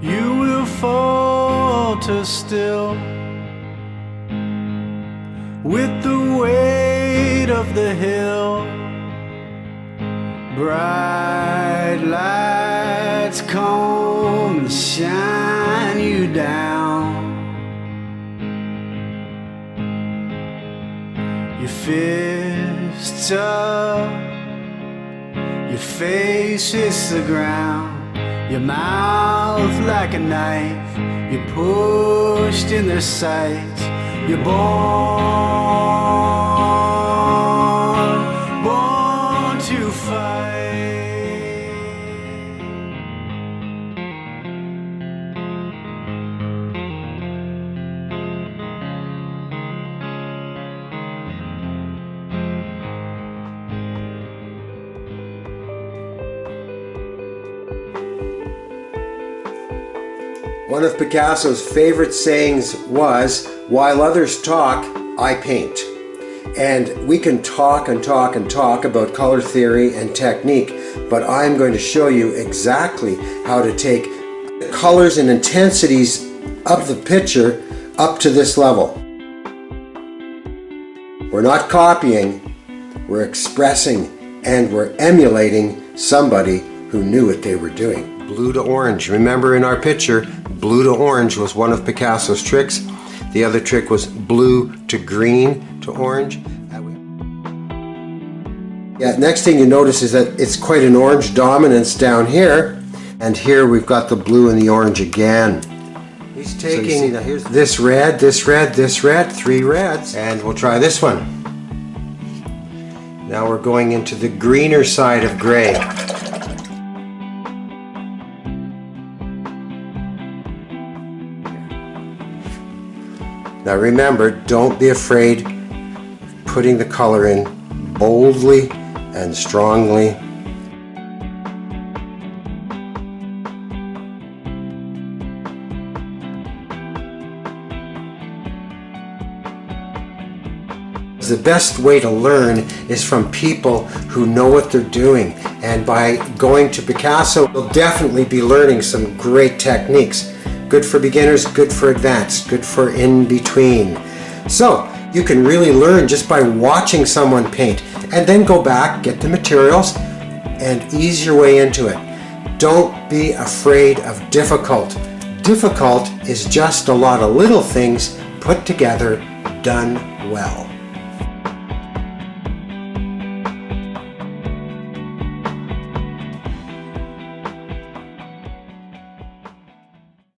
you will falter still with the weight of the hill. Bright lights come and shine you down. Your fists up, your face hits the ground, your mouth like a knife, you're pushed in their sights. You're born to fight. One of Picasso's favorite sayings was, "While others talk, I paint." And we can talk and talk and talk about color theory and technique, but I'm going to show you exactly how to take the colors and intensities of the picture up to this level. We're not copying, we're expressing, and we're emulating somebody who knew what they were doing. Blue to orange. Remember in our picture, blue to orange was one of Picasso's tricks. The other trick was blue to green to orange. Yeah, next thing you notice is that it's quite an orange dominance down here. And here we've got the blue and the orange again. He's taking this red, this red, this red, 3 reds. And we'll try this one. Now we're going into the greener side of gray. Now remember, don't be afraid of putting the color in boldly and strongly. The best way to learn is from people who know what they're doing, and by going to Picasso, you'll definitely be learning some great techniques. Good for beginners, good for advanced, good for in between. So you can really learn just by watching someone paint, and then go back, get the materials, and ease your way into it. Don't be afraid of difficult. Difficult is just a lot of little things put together, done well.